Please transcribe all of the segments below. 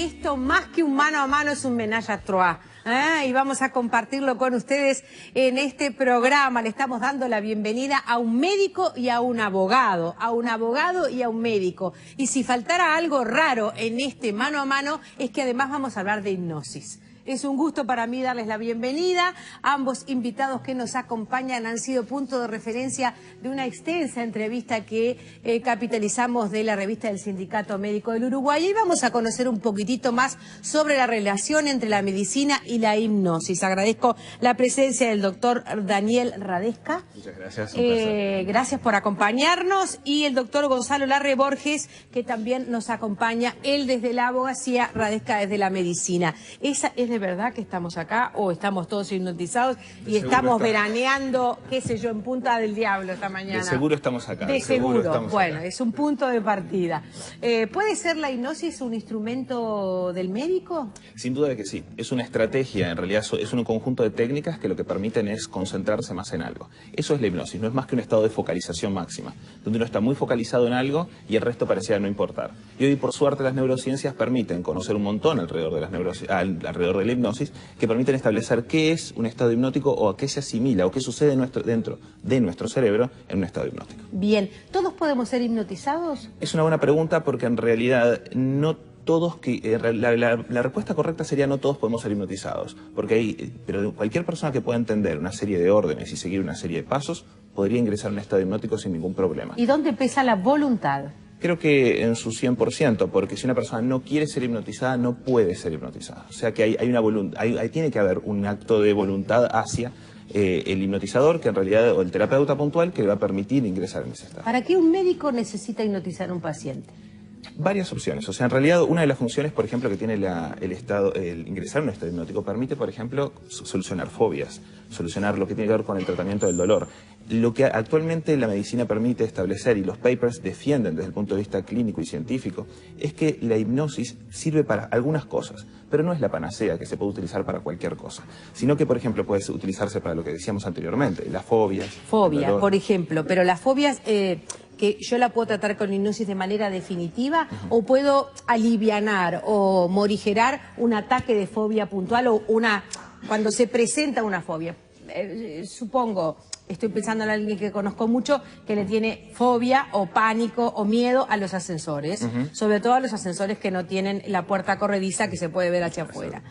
esto más que un mano a mano es un menage à trois. Y vamos a compartirlo con ustedes en este programa. Le estamos dando la bienvenida a un médico y a un abogado, y a un médico. Y si faltara algo raro en este mano a mano, es que además vamos a hablar de hipnosis. Es un gusto para mí darles la bienvenida. Ambos invitados que nos acompañan han sido punto de referencia de una extensa entrevista que capitalizamos de la revista del Sindicato Médico del Uruguay. Y vamos a conocer un poquitito más sobre la relación entre la medicina y la hipnosis. Agradezco la presencia del doctor Daniel Radesca. Muchas gracias. Un placer. Gracias por acompañarnos. Y el doctor Gonzalo Larre Borges, que también nos acompaña, él desde la abogacía, Radesca desde la medicina. ¿Es de verdad que estamos acá o estamos todos hipnotizados y estamos veraneando, qué sé yo, en Punta del Diablo esta mañana? De seguro estamos acá. De seguro. Bueno, acá. Es un punto de partida. ¿Puede ser la hipnosis un instrumento del médico? Sin duda que sí. Es una estrategia, en realidad es un conjunto de técnicas que lo que permiten es concentrarse más en algo. Eso es la hipnosis, no es más que un estado de focalización máxima, donde uno está muy focalizado en algo y el resto pareciera no importar. Y hoy, por suerte, las neurociencias permiten conocer un montón alrededor de las alrededor de la hipnosis, que permiten establecer qué es un estado hipnótico o a qué se asimila o qué sucede dentro de nuestro cerebro en un estado hipnótico. Bien, ¿todos podemos ser hipnotizados? Es una buena pregunta porque en realidad no todos, la respuesta correcta sería no todos podemos ser hipnotizados, pero cualquier persona que pueda entender una serie de órdenes y seguir una serie de pasos podría ingresar en un estado hipnótico sin ningún problema. ¿Y dónde pesa la voluntad? Creo que en su 100%, porque si una persona no quiere ser hipnotizada, no puede ser hipnotizada. O sea que hay una voluntad, tiene que haber un acto de voluntad hacia el hipnotizador, que en realidad, o el terapeuta puntual, que le va a permitir ingresar en ese estado. ¿Para qué un médico necesita hipnotizar a un paciente? Varias opciones. O sea, en realidad, una de las funciones, por ejemplo, que tiene el ingresar en un estado hipnótico permite, por ejemplo, solucionar fobias, solucionar lo que tiene que ver con el tratamiento del dolor. Lo que actualmente la medicina permite establecer, y los papers defienden desde el punto de vista clínico y científico, es que la hipnosis sirve para algunas cosas, pero no es la panacea que se puede utilizar para cualquier cosa, sino que, por ejemplo, puede utilizarse para lo que decíamos anteriormente, las fobias. Fobias, por ejemplo, pero las fobias... que yo la puedo tratar con hipnosis de manera definitiva, o puedo alivianar o morigerar un ataque de fobia puntual o cuando se presenta una fobia. Supongo, estoy pensando en alguien que conozco mucho que le tiene fobia o pánico o miedo a los ascensores, sobre todo a los ascensores que no tienen la puerta corrediza que se puede ver hacia afuera.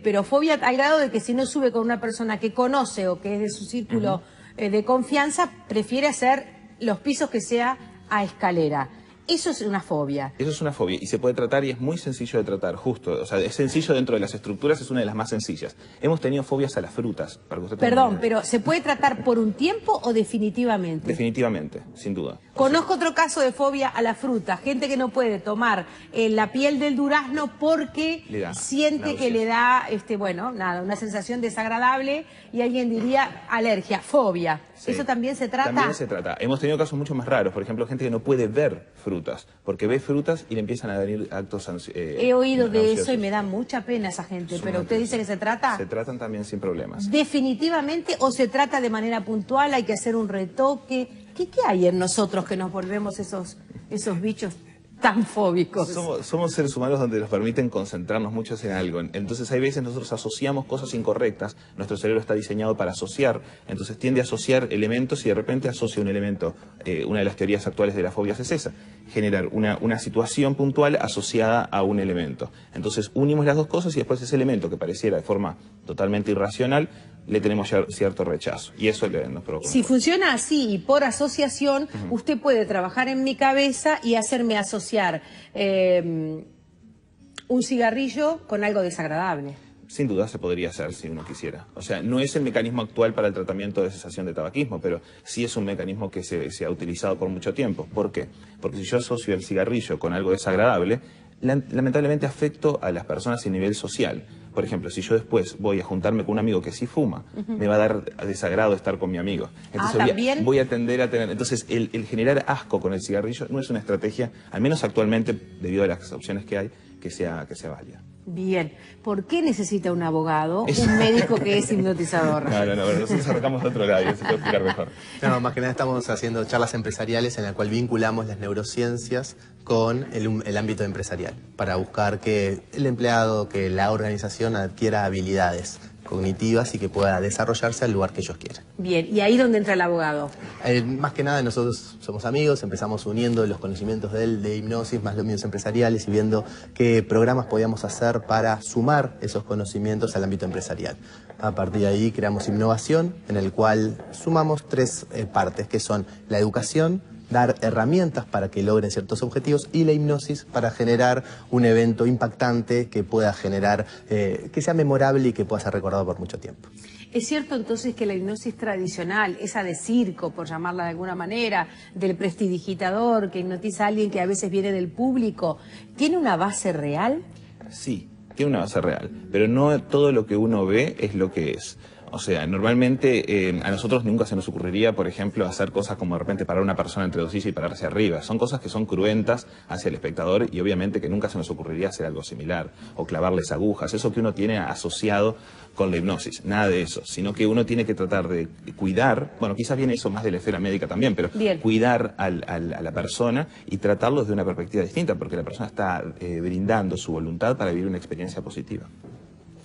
Pero fobia al grado de que si no sube con una persona que conoce o que es de su círculo de confianza, prefiere hacer los pisos que sea a escalera. Eso es una fobia. Eso es una fobia y se puede tratar y es muy sencillo de tratar, justo. O sea, es sencillo dentro de las estructuras, es una de las más sencillas. Hemos tenido fobias a las frutas. Para que usted Perdón, pero ¿se puede tratar por un tiempo o definitivamente? Definitivamente, sin duda. Conozco otro caso de fobia a la fruta. Gente que no puede tomar la piel del durazno porque siente que le da, una sensación desagradable y alguien diría alergia, fobia. Sí. ¿Eso también se trata? También se trata. Hemos tenido casos mucho más raros. Por ejemplo, gente que no puede ver frutas, porque ve frutas y le empiezan a venir actos He oído de eso y me da mucha pena esa gente, pero ¿usted dice que se trata? Se tratan también sin problemas. ¿Definitivamente o se trata de manera puntual? ¿Hay que hacer un retoque? ¿Qué hay en nosotros que nos volvemos esos bichos tan fóbicos? Somos seres humanos donde nos permiten concentrarnos mucho en algo. Entonces hay veces nosotros asociamos cosas incorrectas. Nuestro cerebro está diseñado para asociar. Entonces tiende a asociar elementos y de repente asocia un elemento. Una de las teorías actuales de las fobias es esa. Generar una situación puntual asociada a un elemento. Entonces unimos las dos cosas y después ese elemento que pareciera de forma totalmente irracional, le tenemos cierto rechazo. Y eso nos provoca. Si funciona así y por asociación, usted puede trabajar en mi cabeza y hacerme asociar un cigarrillo con algo desagradable. Sin duda se podría hacer si uno quisiera. O sea, no es el mecanismo actual para el tratamiento de cesación de tabaquismo, pero sí es un mecanismo que se ha utilizado por mucho tiempo. ¿Por qué? Porque si yo asocio el cigarrillo con algo desagradable, lamentablemente afecto a las personas a nivel social. Por ejemplo, si yo después voy a juntarme con un amigo que sí fuma, me va a dar desagrado estar con mi amigo. Entonces voy a tender a tener... Entonces, el generar asco con el cigarrillo no es una estrategia, al menos actualmente, debido a las opciones que hay, que sea válida. Bien. ¿Por qué necesita un abogado un médico que es hipnotizador? No, bueno, nosotros arrancamos de otro lado, y eso puedo explicar mejor. No, más que nada estamos haciendo charlas empresariales en la cual vinculamos las neurociencias con el ámbito empresarial, para buscar que el empleado, que la organización adquiera habilidades cognitivas y que pueda desarrollarse al lugar que ellos quieran. Bien, ¿y ahí dónde entra el abogado? Más que nada nosotros somos amigos, empezamos uniendo los conocimientos de él de hipnosis más los míos empresariales y viendo qué programas podíamos hacer para sumar esos conocimientos al ámbito empresarial. A partir de ahí creamos Innovación, en el cual sumamos tres partes, que son la educación, dar herramientas para que logren ciertos objetivos y la hipnosis para generar un evento impactante que pueda generar, que sea memorable y que pueda ser recordado por mucho tiempo. ¿Es cierto entonces que la hipnosis tradicional, esa de circo, por llamarla de alguna manera, del prestidigitador que hipnotiza a alguien que a veces viene del público, tiene una base real? Sí, tiene una base real, pero no todo lo que uno ve es lo que es. O sea, normalmente a nosotros nunca se nos ocurriría, por ejemplo, hacer cosas como de repente parar a una persona entre dos sillas y parar hacia arriba. Son cosas que son cruentas hacia el espectador y obviamente que nunca se nos ocurriría hacer algo similar o clavarles agujas. Eso que uno tiene asociado con la hipnosis, nada de eso, sino que uno tiene que tratar de cuidar, bueno, quizás viene eso más de la esfera médica también, pero bien, cuidar a la persona y tratarlo desde una perspectiva distinta, porque la persona está brindando su voluntad para vivir una experiencia positiva.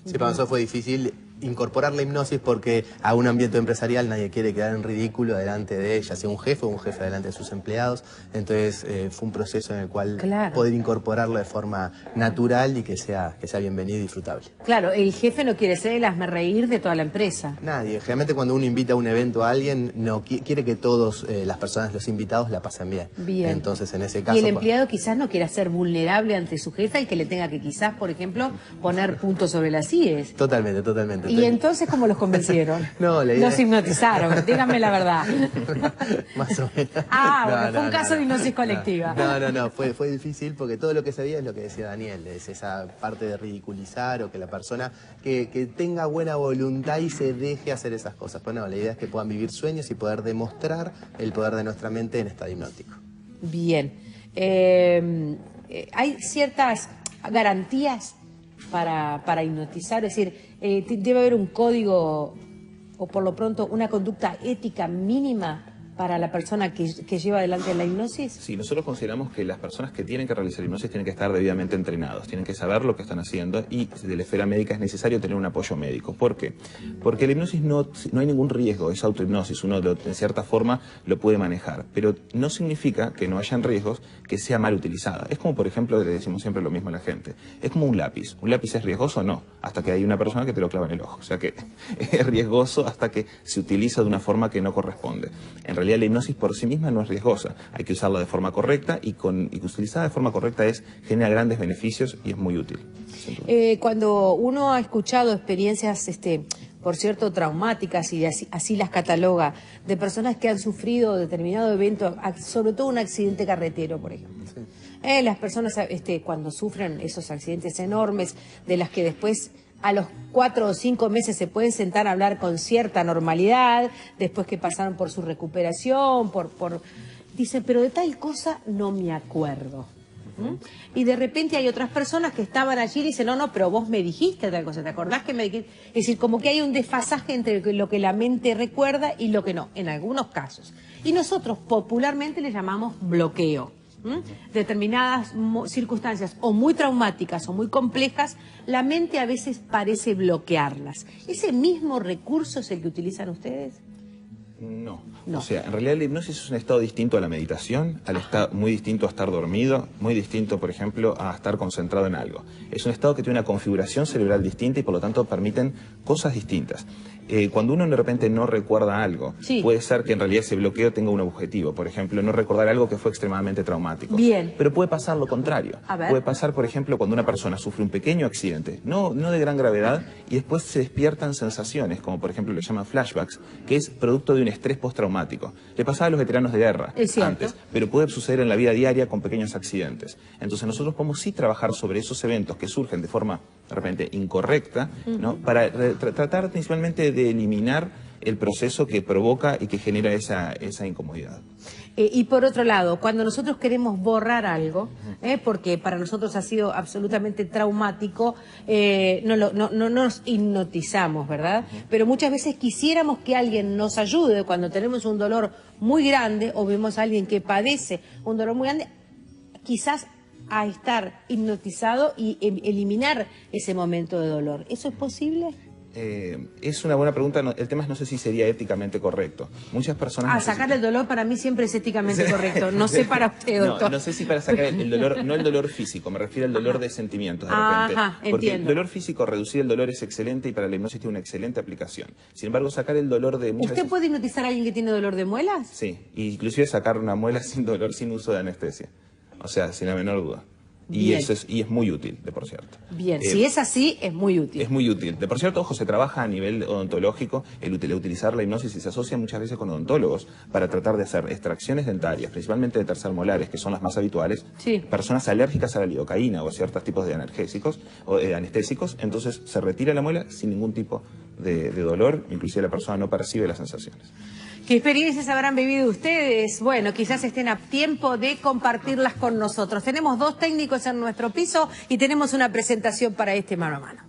Sí, para nosotros fue difícil incorporar la hipnosis porque a un ambiente empresarial nadie quiere quedar en ridículo delante de ella, sea un jefe o un jefe delante de sus empleados. Entonces fue un proceso en el cual poder incorporarlo de forma natural y que sea bienvenido y disfrutable. Claro, el jefe no quiere ser el hazmerreír de toda la empresa. Nadie. Generalmente cuando uno invita a un evento a alguien, no quiere que todos las personas, los invitados, la pasen bien. Bien. Entonces en ese caso... Y el empleado quizás no quiera ser vulnerable ante su jefa y que le tenga que quizás, por ejemplo, poner puntos sobre las IES. Totalmente, totalmente. ¿Y entonces cómo los convencieron? No, la idea... Los hipnotizaron, díganme la verdad. Más o menos. Bueno, fue un caso de hipnosis colectiva. No, fue difícil porque todo lo que se veía es lo que decía Daniel, es esa parte de ridiculizar o que la persona que tenga buena voluntad y se deje hacer esas cosas. Pues no, la idea es que puedan vivir sueños y poder demostrar el poder de nuestra mente en estado hipnótico. Bien. ¿Hay ciertas garantías para hipnotizar? Es decir, debe haber un código o por lo pronto una conducta ética mínima para la persona que lleva adelante la hipnosis? Sí, nosotros consideramos que las personas que tienen que realizar hipnosis tienen que estar debidamente entrenados, tienen que saber lo que están haciendo y de la esfera médica es necesario tener un apoyo médico. ¿Por qué? Porque la hipnosis no hay ningún riesgo, es autohipnosis, uno en cierta forma lo puede manejar, pero no significa que no hayan riesgos que sea mal utilizada. Es como, por ejemplo, le decimos siempre lo mismo a la gente, es como un lápiz. ¿Un lápiz es riesgoso o no? Hasta que hay una persona que te lo clava en el ojo. O sea que es riesgoso hasta que se utiliza de una forma que no corresponde. En realidad la hipnosis por sí misma no es riesgosa, hay que usarla de forma correcta y utilizada de forma correcta genera grandes beneficios y es muy útil. Cuando uno ha escuchado experiencias, por cierto, traumáticas y así las cataloga, de personas que han sufrido determinado evento, sobre todo un accidente carretero, por ejemplo. Sí. Las personas cuando sufren esos accidentes enormes, de las que después a los 4 o 5 meses se pueden sentar a hablar con cierta normalidad, después que pasaron por su recuperación, dicen, pero de tal cosa no me acuerdo. Y de repente hay otras personas que estaban allí y dicen, no, pero vos me dijiste tal cosa, ¿te acordás que me dijiste? Es decir, como que hay un desfasaje entre lo que la mente recuerda y lo que no, en algunos casos. Y nosotros popularmente le llamamos bloqueo. Determinadas circunstancias o muy traumáticas o muy complejas, la mente a veces parece bloquearlas. ¿Ese mismo recurso es el que utilizan ustedes? No. O sea, en realidad la hipnosis es un estado distinto a la meditación, muy distinto a estar dormido, muy distinto, por ejemplo, a estar concentrado en algo. Es un estado que tiene una configuración cerebral distinta y por lo tanto permiten cosas distintas. Cuando uno de repente no recuerda algo, puede ser que en realidad ese bloqueo tenga un objetivo. Por ejemplo, no recordar algo que fue extremadamente traumático. Bien. Pero puede pasar lo contrario. Puede pasar, por ejemplo, cuando una persona sufre un pequeño accidente, no de gran gravedad, y después se despiertan sensaciones, como por ejemplo lo llaman flashbacks, que es producto de un estrés postraumático. Le pasaba a los veteranos de guerra antes, pero puede suceder en la vida diaria con pequeños accidentes. Entonces nosotros podemos sí trabajar sobre esos eventos que surgen de forma de repente incorrecta, ¿no? Para tratar principalmente de eliminar el proceso que provoca y que genera esa incomodidad. Y por otro lado, cuando nosotros queremos borrar algo, porque para nosotros ha sido absolutamente traumático, no nos hipnotizamos, ¿verdad? Pero muchas veces quisiéramos que alguien nos ayude cuando tenemos un dolor muy grande o vemos a alguien que padece un dolor muy grande, quizás a estar hipnotizado y eliminar ese momento de dolor. ¿Eso es posible? Es una buena pregunta. El tema es no sé si sería éticamente correcto. Muchas personas... sacar el dolor para mí siempre es éticamente correcto. No sé para usted, doctor. No sé si para sacar el dolor, no el dolor físico, me refiero al dolor de sentimientos de repente. Ajá, porque entiendo. el dolor físico, reducir el dolor es excelente y para la hipnosis tiene una excelente aplicación. Sin embargo, sacar el dolor de... ¿Usted puede hipnotizar a alguien que tiene dolor de muelas? Sí, inclusive sacar una muela sin dolor, sin uso de anestesia. O sea, sin la menor duda. Y eso es muy útil, de por cierto. Bien, si es así, es muy útil. Es muy útil. De por cierto, ojo, se trabaja a nivel odontológico el utilizar la hipnosis y se asocia muchas veces con odontólogos para tratar de hacer extracciones dentarias, principalmente de tercermolares, que son las más habituales. Sí. Personas alérgicas a la lidocaína o a ciertos tipos de analgésicos o anestésicos, entonces se retira la muela sin ningún tipo de dolor, inclusive la persona no percibe las sensaciones. ¿Qué experiencias habrán vivido ustedes? Bueno, quizás estén a tiempo de compartirlas con nosotros. Tenemos 2 técnicos en nuestro piso y tenemos una presentación para este mano a mano.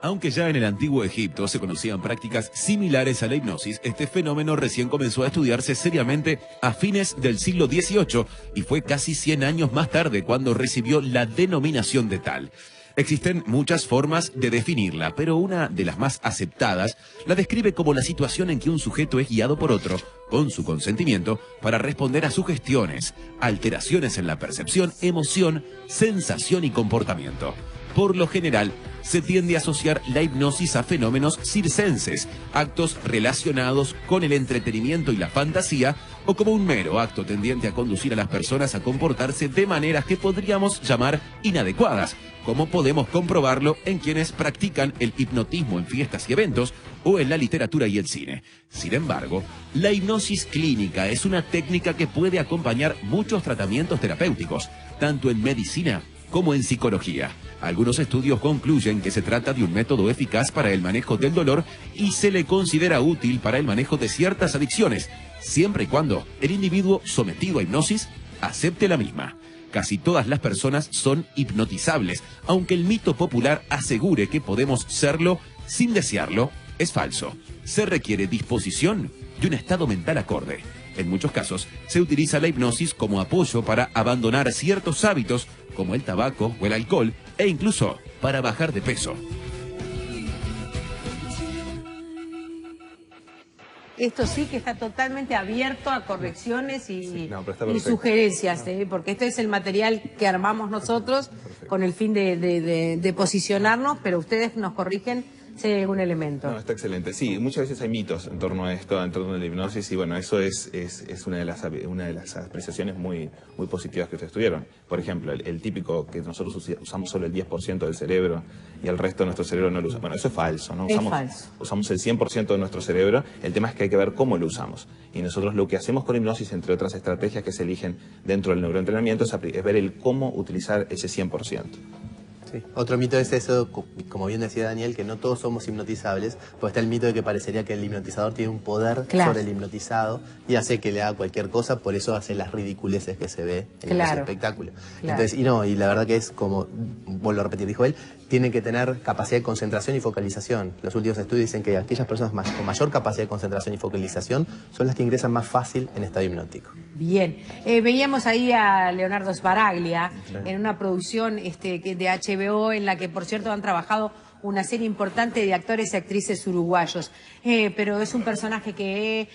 Aunque ya en el antiguo Egipto se conocían prácticas similares a la hipnosis, este fenómeno recién comenzó a estudiarse seriamente a fines del siglo XVIII y fue casi 100 años más tarde cuando recibió la denominación de tal. Existen muchas formas de definirla, pero una de las más aceptadas la describe como la situación en que un sujeto es guiado por otro, con su consentimiento, para responder a sugestiones, alteraciones en la percepción, emoción, sensación y comportamiento. Por lo general, se tiende a asociar la hipnosis a fenómenos circenses, actos relacionados con el entretenimiento y la fantasía, o como un mero acto tendiente a conducir a las personas a comportarse de maneras que podríamos llamar inadecuadas, como podemos comprobarlo en quienes practican el hipnotismo en fiestas y eventos, o en la literatura y el cine. Sin embargo, la hipnosis clínica es una técnica que puede acompañar muchos tratamientos terapéuticos, tanto en medicina como en psicología. Algunos estudios concluyen que se trata de un método eficaz para el manejo del dolor y se le considera útil para el manejo de ciertas adicciones, siempre y cuando el individuo sometido a hipnosis acepte la misma. Casi todas las personas son hipnotizables, aunque el mito popular asegure que podemos serlo sin desearlo, es falso. Se requiere disposición y un estado mental acorde. En muchos casos, se utiliza la hipnosis como apoyo para abandonar ciertos hábitos, como el tabaco o el alcohol, e incluso para bajar de peso. Esto sí que está totalmente abierto a correcciones y perfecto. sugerencias, porque esto es el material que armamos nosotros con el fin de posicionarnos, pero ustedes nos corrigen si hay algún elemento. No, está excelente. Sí, muchas veces hay mitos en torno a esto, en torno a la hipnosis, y bueno, eso es una de las apreciaciones muy positivas que ustedes tuvieron. Por ejemplo, el típico que nosotros usamos solo el 10% del cerebro y el resto de nuestro cerebro no lo usamos. Bueno, eso es falso, ¿no? Usamos el 100% de nuestro cerebro. El tema es que hay que ver cómo lo usamos. Y nosotros lo que hacemos con hipnosis, entre otras estrategias que se eligen dentro del neuroentrenamiento, es ver el cómo utilizar ese 100%. Sí. Otro mito es eso, como bien decía Daniel, que no todos somos hipnotizables, pues está el mito de que parecería que el hipnotizador tiene un poder sobre el hipnotizado y hace que le haga cualquier cosa, por eso hace las ridiculeces que se ve en ese espectáculo. Entonces, y la verdad que es como, vuelvo a repetir, dijo él, tienen que tener capacidad de concentración y focalización. Los últimos estudios dicen que aquellas personas con mayor capacidad de concentración y focalización son las que ingresan más fácil en estado hipnótico. Bien, veíamos ahí a Leonardo Sbaraglia en una producción de HBO en la que, por cierto, han trabajado una serie importante de actores y actrices uruguayos, pero es un personaje que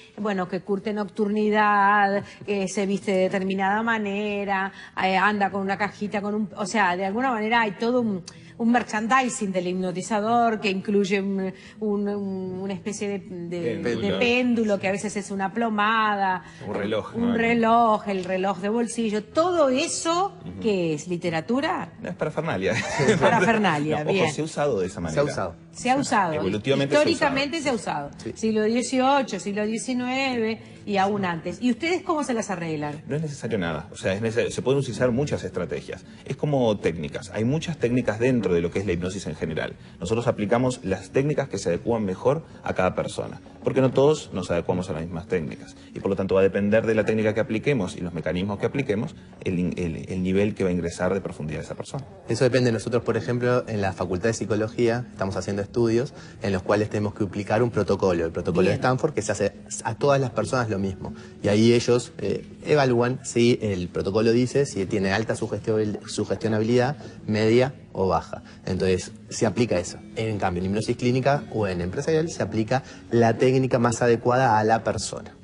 curte nocturnidad, se viste de determinada manera, anda con una cajita, o sea, de alguna manera hay todo un merchandising del hipnotizador que incluye una especie de péndulo que a veces es una plomada, un reloj, el reloj de bolsillo, todo eso que es literatura. No, es parafernalia. Parafernalia, bien. Ojo, se ha usado de esa manera. Se ha usado. Evolutivamente históricamente se ha usado. Sí. Siglo XVIII, siglo XIX, y aún antes. ¿Y ustedes cómo se las arreglan? No es necesario nada, o sea, se pueden utilizar muchas estrategias. Es como técnicas, hay muchas técnicas dentro de lo que es la hipnosis en general. Nosotros aplicamos las técnicas que se adecúan mejor a cada persona, porque no todos nos adecuamos a las mismas técnicas. Y por lo tanto va a depender de la técnica que apliquemos y los mecanismos que apliquemos, el nivel que va a ingresar de profundidad de esa persona. Eso depende de nosotros, por ejemplo, en la Facultad de Psicología estamos haciendo estudios en los cuales tenemos que aplicar un protocolo, el protocolo de Stanford, que se hace a todas las personas lo mismo. Y ahí ellos evalúan si el protocolo dice si tiene alta sugestionabilidad, media o baja. Entonces, se aplica eso. En cambio, en hipnosis clínica o en empresarial se aplica la técnica más adecuada a la persona.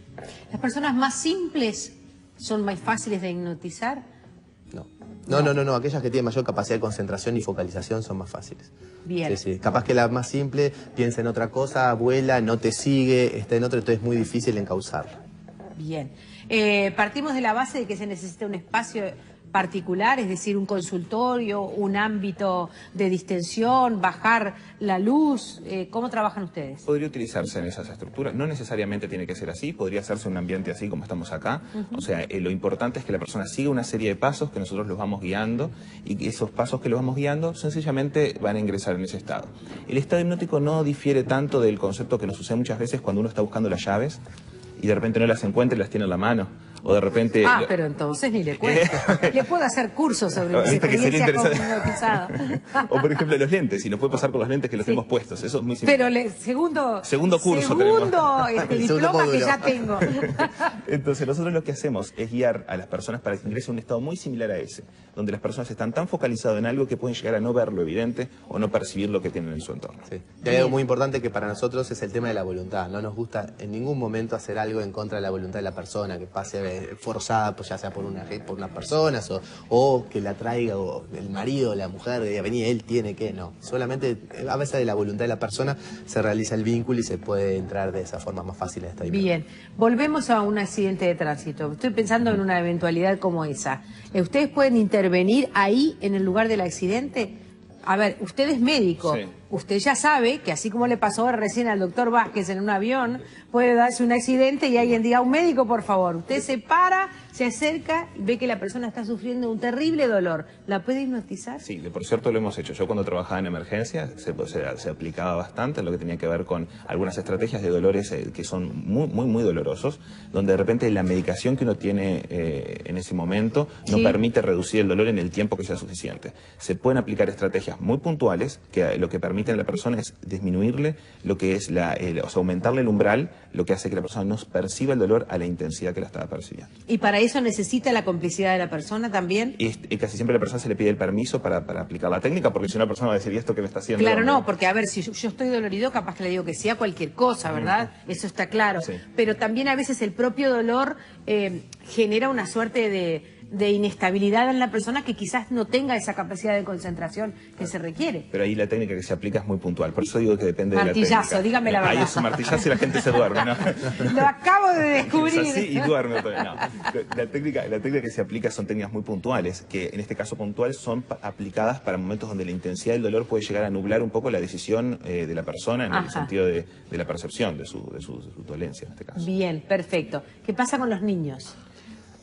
¿Las personas más simples son más fáciles de hipnotizar? No. Aquellas que tienen mayor capacidad de concentración y focalización son más fáciles. Bien. Sí. Capaz que la más simple piensa en otra cosa, vuela, no te sigue, está en otra, entonces es muy difícil encauzarla. Bien. Partimos de la base de que se necesita un espacio particular, es decir, un consultorio, un ámbito de distensión, bajar la luz. ¿Cómo trabajan ustedes? Podría utilizarse en esas estructuras, no necesariamente tiene que ser así, podría hacerse en un ambiente así como estamos acá. O sea, lo importante es que la persona siga una serie de pasos que nosotros los vamos guiando y que esos pasos que los vamos guiando sencillamente van a ingresar en ese estado. El estado hipnótico no difiere tanto del concepto que nos sucede muchas veces cuando uno está buscando las llaves y de repente no las encuentra y las tiene en la mano. O de repente... pero entonces ni le cuento. Le puedo hacer cursos sobre mis experiencias con hipnotizada. O por ejemplo los lentes, y nos puede pasar con los lentes que los tenemos puestos. Eso es muy simple. Pero segundo curso diploma que ya tengo. Entonces nosotros lo que hacemos es guiar a las personas para que ingresen a un estado muy similar a ese, donde las personas están tan focalizadas en algo que pueden llegar a no ver lo evidente o no percibir lo que tienen en su entorno. Sí. Y hay algo muy importante que para nosotros es el tema de la voluntad. No nos gusta en ningún momento hacer algo en contra de la voluntad de la persona, que pase forzada, pues ya sea por unas personas o que la traiga o el marido o la mujer, de venir, él tiene que, no. Solamente a veces de la voluntad de la persona se realiza el vínculo y se puede entrar de esa forma más fácil a esta dimensión. Bien, volvemos a un accidente de tránsito. Estoy pensando en una eventualidad como esa. ¿Ustedes pueden intervenir ahí en el lugar del accidente? A ver, usted es médico. Sí. Usted ya sabe que así como le pasó recién al doctor Vázquez en un avión, puede darse un accidente y alguien diga, un médico, por favor. Usted se para, se acerca y ve que la persona está sufriendo un terrible dolor. ¿La puede hipnotizar? Sí, por cierto lo hemos hecho. Yo cuando trabajaba en emergencia se aplicaba bastante en lo que tenía que ver con algunas estrategias de dolores que son muy dolorosos, donde de repente la medicación que uno tiene en ese momento no permite reducir el dolor en el tiempo que sea suficiente. Se pueden aplicar estrategias muy puntuales que lo que permiten a la persona es disminuirle lo que es o sea, aumentarle el umbral, lo que hace que la persona no perciba el dolor a la intensidad que la estaba percibiendo. ¿Y para eso necesita la complicidad de la persona también? Y casi siempre a la persona se le pide el permiso para aplicar la técnica, porque si una persona va a decir, ¿y esto qué me está haciendo? Claro, no, porque a ver, si yo estoy dolorido, capaz que le digo que sí a cualquier cosa, ¿verdad? Eso está claro. Sí. Pero también a veces el propio dolor genera una suerte de inestabilidad en la persona que quizás no tenga esa capacidad de concentración que se requiere. Pero ahí la técnica que se aplica es muy puntual, por eso digo que depende martillazo, de la técnica. Dígame la verdad. Ahí es un martillazo y la gente se duerme, ¿no? Lo acabo de descubrir. Es así y duerme. No. La técnica que se aplica son técnicas muy puntuales, que en este caso puntual son aplicadas para momentos donde la intensidad del dolor puede llegar a nublar un poco la decisión de la persona en el sentido de la percepción de su dolencia en este caso. Bien, perfecto. ¿Qué pasa con los niños?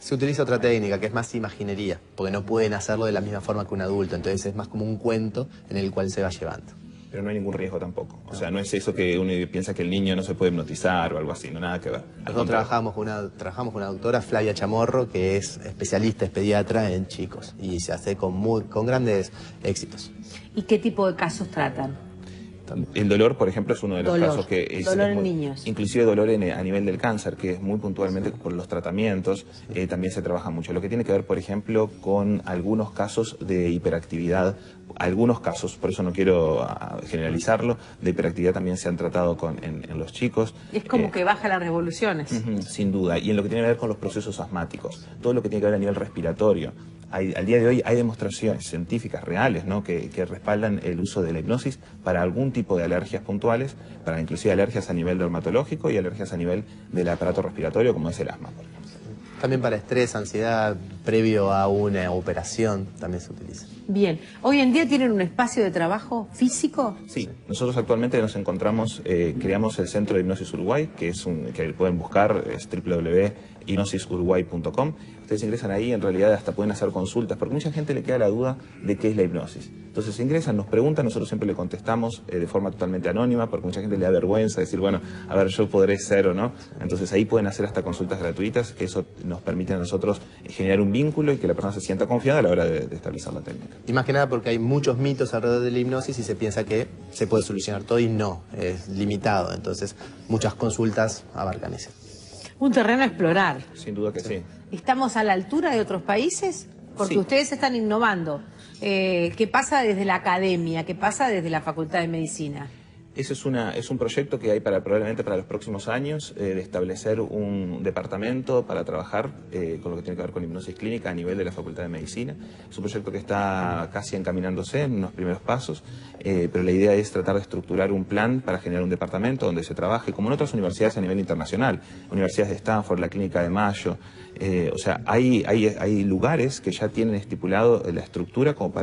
Se utiliza otra técnica que es más imaginería, porque no pueden hacerlo de la misma forma que un adulto, entonces es más como un cuento en el cual se va llevando. Pero no hay ningún riesgo tampoco. O sea, no es eso que uno piensa que el niño no se puede hipnotizar o algo así, no nada que ver. Nosotros trabajamos con una doctora, Flavia Chamorro, que es especialista, es pediatra en chicos y se hace con grandes éxitos. ¿Y qué tipo de casos tratan? El dolor, por ejemplo, es uno de los casos que es dolor en niños. Inclusive dolor a nivel del cáncer, que es muy puntualmente por los tratamientos, también se trabaja mucho. Lo que tiene que ver, por ejemplo, con algunos casos de hiperactividad, algunos casos, por eso no quiero generalizarlo, de hiperactividad también se han tratado en los chicos. Es como que baja las revoluciones. Sin duda, y en lo que tiene que ver con los procesos asmáticos, todo lo que tiene que ver a nivel respiratorio. Al día de hoy hay demostraciones científicas reales, ¿no?, que respaldan el uso de la hipnosis para algún tipo de alergias puntuales, para inclusive alergias a nivel dermatológico y alergias a nivel del aparato respiratorio, como es el asma, por ejemplo. También para estrés, ansiedad, previo a una operación también se utiliza. Bien, ¿hoy en día tienen un espacio de trabajo físico? Sí, nosotros actualmente nos encontramos, creamos el Centro de Hipnosis Uruguay, que pueden buscar, es www.hipnosisuruguay.com. Ustedes ingresan ahí, en realidad hasta pueden hacer consultas, porque mucha gente le queda la duda de qué es la hipnosis. Entonces ingresan, nos preguntan, nosotros siempre le contestamos de forma totalmente anónima, porque mucha gente le da vergüenza decir, bueno, a ver, yo podré ser o no. Entonces ahí pueden hacer hasta consultas gratuitas, que eso nos permite a nosotros generar un vínculo y que la persona se sienta confiada a la hora de establecer la técnica. Y más que nada porque hay muchos mitos alrededor de la hipnosis y se piensa que se puede solucionar todo y no, es limitado. Entonces muchas consultas abarcan eso. Un terreno a explorar. Sin duda que sí. ¿Estamos a la altura de otros países? Porque Sí. ustedes están innovando. ¿Qué pasa desde la academia? ¿Qué pasa desde la Facultad de Medicina? Ese es un proyecto que hay probablemente para los próximos años, de establecer un departamento para trabajar con lo que tiene que ver con hipnosis clínica a nivel de la Facultad de Medicina. Es un proyecto que está casi encaminándose en unos primeros pasos, pero la idea es tratar de estructurar un plan para generar un departamento donde se trabaje, como en otras universidades a nivel internacional, universidades de Stanford, la Clínica de Mayo. O sea, hay lugares que ya tienen estipulado la estructura como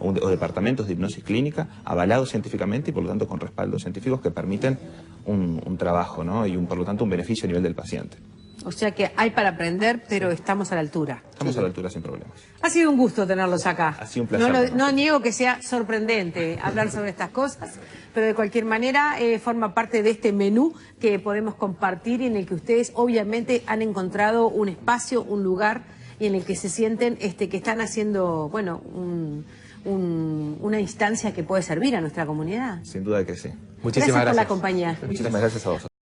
o departamentos de hipnosis clínica avalados científicamente y por lo tanto con respaldos científicos que permiten un trabajo, ¿no? Y por lo tanto un beneficio a nivel del paciente. O sea que hay para aprender, pero estamos a la altura. Estamos a la altura sin problemas. Ha sido un gusto tenerlos acá. Ha sido un placer. No niego que sea sorprendente hablar sobre estas cosas, pero de cualquier manera forma parte de este menú que podemos compartir y en el que ustedes obviamente han encontrado un espacio, un lugar y en el que se sienten que están haciendo, bueno, una instancia que puede servir a nuestra comunidad. Sin duda que sí. Muchísimas Gracias por la gracias. compañía. Muchísimas gracias a vos.